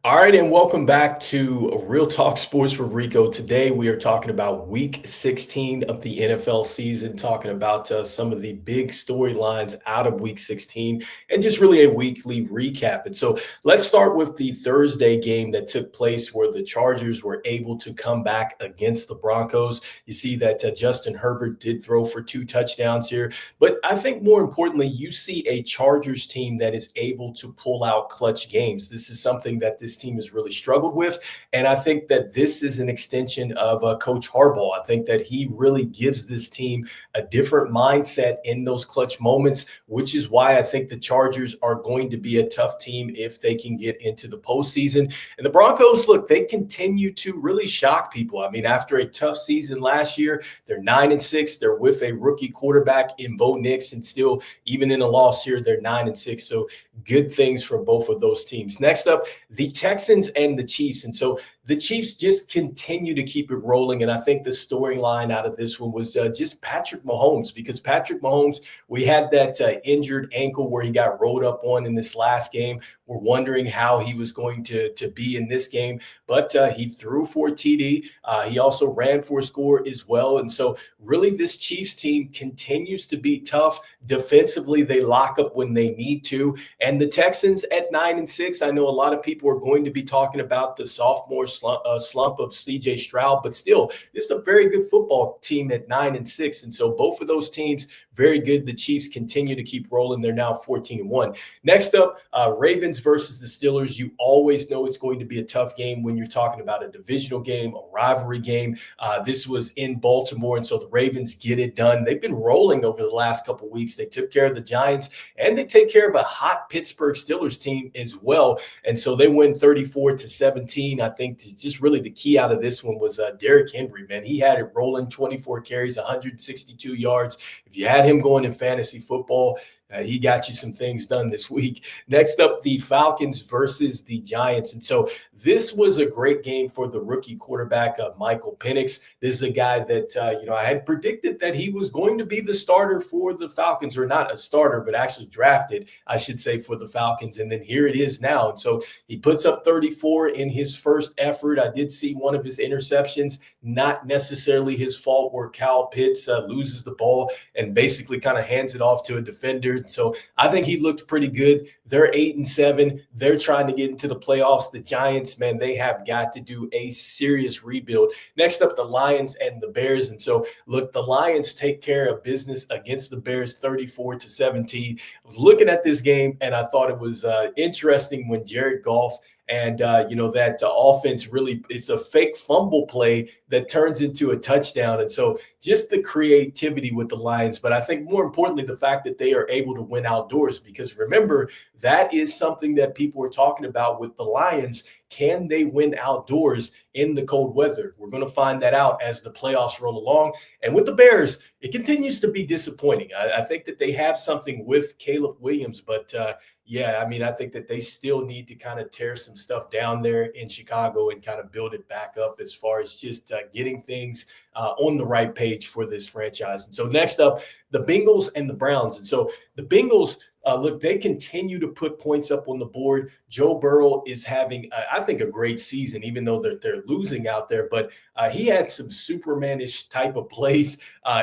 All right, and welcome back to Real Talk Sports with Rico. Today we are talking about Week 16 of the NFL season, talking about some of the big storylines out of Week 16, and just really a weekly recap. And so let's start with the Thursday game that took place, where the Chargers were able to come back against the Broncos. You see that Justin Herbert did throw for 2 touchdowns here, but I think more importantly, you see a Chargers team that is able to pull out clutch games. This is something that this team has really struggled with. And I think that this is an extension of Coach Harbaugh. I think that he really gives this team a different mindset in those clutch moments, which is why I think the Chargers are going to be a tough team if they can get into the postseason. And the Broncos, look, they continue to really shock people. I mean, after a tough season last year, they're 9-6. They're with a rookie quarterback in Bo Nix, and still, even in a loss here, they're 9-6. So good things for both of those teams. Next up, the Texans and the Chiefs. And so the Chiefs just continue to keep it rolling. And I think the storyline out of this one was just Patrick Mahomes, because Patrick Mahomes, we had that injured ankle where he got rolled up on in this last game. We're wondering how he was going to be in this game, but he threw for a TD. He also ran for a score as well. And so really this Chiefs team continues to be tough. Defensively, they lock up when they need to. And the Texans at 9-6, I know a lot of people are going to be talking about the sophomore slump of CJ Stroud, but still, this is a very good football team at 9-6. And so both of those teams, very good. The Chiefs continue to keep rolling. They're now 14-1. Next up, Ravens versus the Steelers. You always know it's going to be a tough game when you're talking about a divisional game, a rivalry game. This was in Baltimore, and so the Ravens get it done. They've been rolling over the last couple of weeks. They took care of the Giants, and they take care of a hot Pittsburgh Steelers team as well. And so they win 34-17. I think just really the key out of this one was Derrick Henry, man. He had it rolling, 24 carries, 162 yards. If you had him going in fantasy football, he got you some things done this week. Next up, the Falcons versus the Giants. And so this was a great game for the rookie quarterback, Michael Penix. This is a guy that, I had predicted that he was going to be the starter for the Falcons, or not a starter, but actually drafted, I should say, for the Falcons. And then here it is now. And so he puts up 34 in his first effort. I did see one of his interceptions, not necessarily his fault, where Kyle Pitts loses the ball and basically kind of hands it off to a defender. So I think he looked pretty good. They're 8-7. They're trying to get into the playoffs. The Giants, man, they have got to do a serious rebuild. Next up, the Lions and the Bears. And so, look, the Lions take care of business against the Bears 34-17. I was looking at this game, and I thought it was interesting when Jared Goff and, that offense really, it's a fake fumble play that turns into a touchdown. And so just the creativity with the Lions. But I think more importantly, the fact that they are able to win outdoors, because remember, that is something that people were talking about with the Lions. Can they win outdoors in the cold weather? We're going to find that out as the playoffs roll along. And with the Bears, it continues to be disappointing. I think that they have something with Caleb Williams, but I think that they still need to kind of tear some stuff down there in Chicago and kind of build it back up as far as just getting things on the right page for this franchise. And so next up, the Bengals and the Browns. And so the Bengals, look, they continue to put points up on the board. Joe Burrow is having, I think, a great season, even though they're losing out there. But he had some Superman-ish type of plays.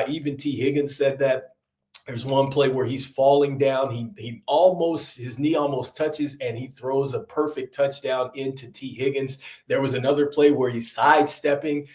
Even T. Higgins said that. There's one play where he's falling down. His knee almost touches, and he throws a perfect touchdown into T. Higgins. There was another play where he's sidestepping.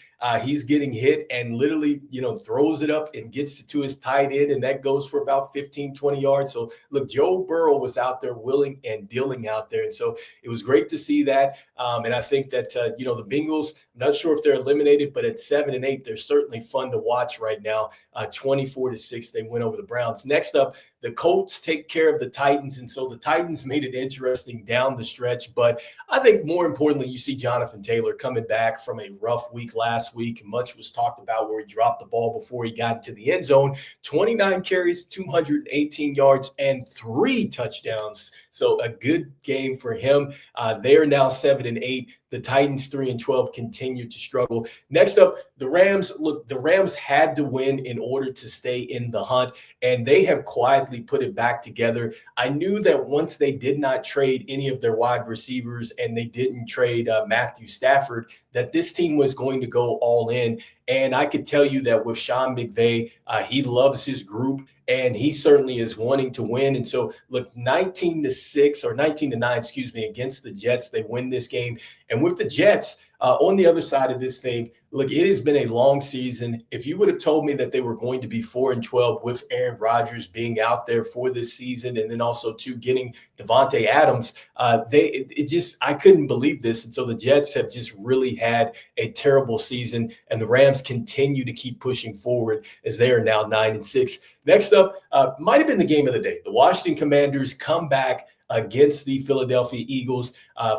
He's getting hit and literally, throws it up and gets to his tight end, and that goes for about 15, 20 yards. So, look, Joe Burrow was out there willing and dealing out there. And so it was great to see that. And I think that, the Bengals, I'm not sure if they're eliminated, but at 7-8, they're certainly fun to watch right now. 24-6, they win over the Browns. Next up, the Colts take care of the Titans. And so the Titans made it interesting down the stretch. But I think more importantly, you see Jonathan Taylor coming back from a rough week last week. Much was talked about where he dropped the ball before he got into the end zone. 29 carries, 218 yards, and 3 touchdowns. So a good game for him. They are now 7-8. The Titans 3-12 continue to struggle. Next up, the Rams. Look, the Rams had to win in order to stay in the hunt, and they have quietly automatically put it back together. I knew that once they did not trade any of their wide receivers and they didn't trade Matthew Stafford, that this team was going to go all in. And I could tell you that with Sean McVay, he loves his group and he certainly is wanting to win. And so, look, 19-6 or 19-9, excuse me, against the Jets, they win this game. And with the Jets, on the other side of this thing, look, it has been a long season. If you would have told me that they were going to be 4-12 with Aaron Rodgers being out there for this season, and then also getting Devontae Adams, I couldn't believe this. And so the Jets have just really had a terrible season, and the Rams continue to keep pushing forward as they are now 9-6. Next up, might have been the game of the day. The Washington Commanders come back against the Philadelphia Eagles.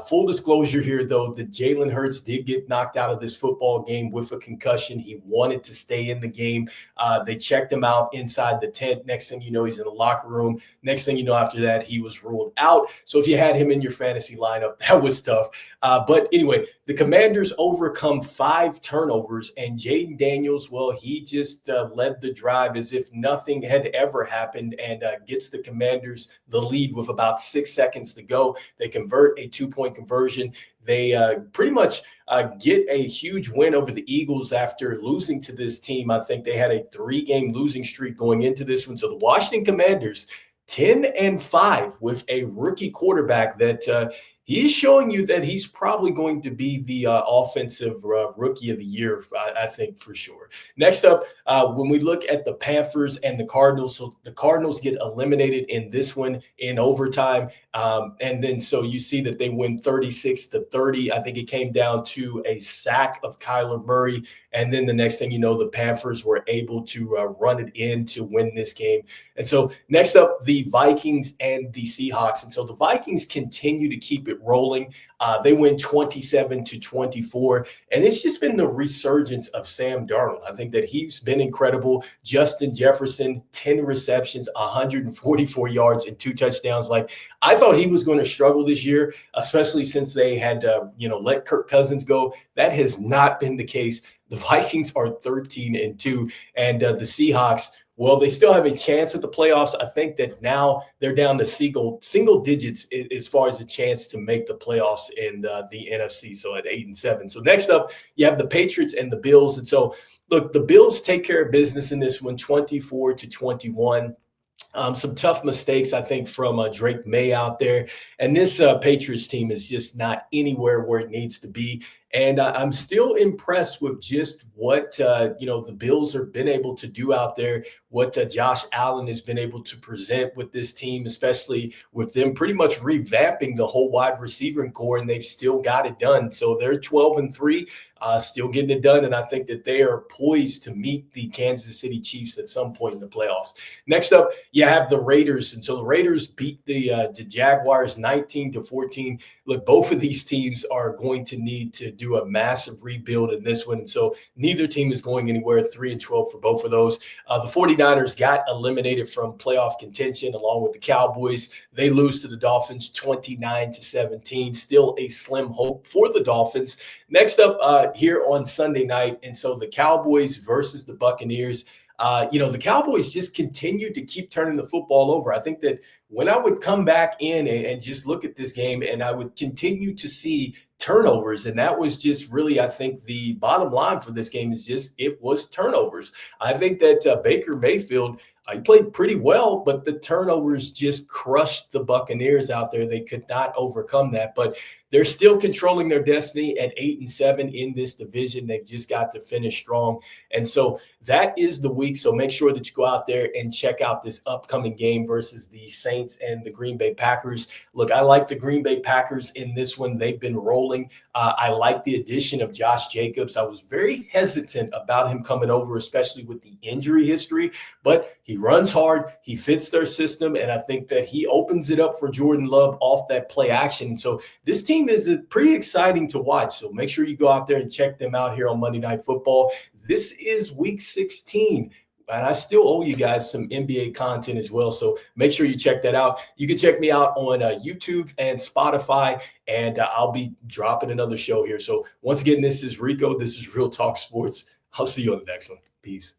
Full disclosure here, though, that Jalen Hurts did get knocked out of this football game with a concussion. He wanted to stay in the game. They checked him out inside the tent. Next thing you know, he's in the locker room. Next thing you know, after that, he was ruled out. So if you had him in your fantasy lineup, that was tough. But anyway, the Commanders overcome 5 turnovers, and Jaden Daniels, well, he just led the drive as if nothing had ever happened and gets the Commanders the lead with about 6 seconds to go. They convert a 2-point conversion. They pretty much get a huge win over the Eagles after losing to this team. I think they had a 3-game losing streak going into this one. So the Washington Commanders, 10-5 with a rookie quarterback that he's showing you that he's probably going to be the offensive rookie of the year, I think, for sure. Next up, when we look at the Panthers and the Cardinals, so the Cardinals get eliminated in this one in overtime. And then so you see that they win 36-30. I think it came down to a sack of Kyler Murray. And then the next thing you know, the Panthers were able to run it in to win this game. And so next up, the Vikings and the Seahawks. And so the Vikings continue to keep it rolling. They win 27-24. And it's just been the resurgence of Sam Darnold. I think that he's been incredible. Justin Jefferson, 10 receptions, 144 yards, and 2 touchdowns. Like, I thought he was going to struggle this year, especially since they had, let Kirk Cousins go. That has not been the case. The Vikings are 13-2, and the Seahawks, well, they still have a chance at the playoffs. I think that now they're down to single digits as far as a chance to make the playoffs in the NFC, so at 8-7. So next up, you have the Patriots and the Bills. And so, look, the Bills take care of business in this one, 24-21. Some tough mistakes, I think, from Drake May out there. And this Patriots team is just not anywhere where it needs to be. And I'm still impressed with just what, the Bills have been able to do out there, what Josh Allen has been able to present with this team, especially with them pretty much revamping the whole wide receiving core, and they've still got it done. So they're 12-3, still getting it done. And I think that they are poised to meet the Kansas City Chiefs at some point in the playoffs. Next up, you have the Raiders. And so the Raiders beat the Jaguars 19-14. Look, both of these teams are going to need to do a massive rebuild in this one. And so neither team is going anywhere. 3-12 for both of those. The 49ers got eliminated from playoff contention along with the Cowboys. They lose to the Dolphins 29-17. Still a slim hope for the Dolphins. Next up here on Sunday night. And so the Cowboys versus the Buccaneers. The Cowboys just continue to keep turning the football over. I think that when I would come back in and just look at this game, and I would continue to see turnovers, and that was just really, I think, the bottom line for this game is just it was turnovers. I think that Baker Mayfield, he played pretty well, but the turnovers just crushed the Buccaneers out there. They could not overcome that, but they're still controlling their destiny at 8-7 in this division. They've just got to finish strong. And so that is the week. So make sure that you go out there and check out this upcoming game versus the Saints and the Green Bay Packers. Look, I like the Green Bay Packers in this one. They've been rolling. I like the addition of Josh Jacobs. I was very hesitant about him coming over, especially with the injury history, but he runs hard. He fits their system. And I think that he opens it up for Jordan Love off that play action. So this team is pretty exciting to watch. So make sure you go out there and check them out here on Monday Night Football. This is week 16. And I still owe you guys some NBA content as well. So make sure you check that out. You can check me out on YouTube and Spotify, and I'll be dropping another show here. So once again, this is Rico. This is Real Talk Sports. I'll see you on the next one. Peace.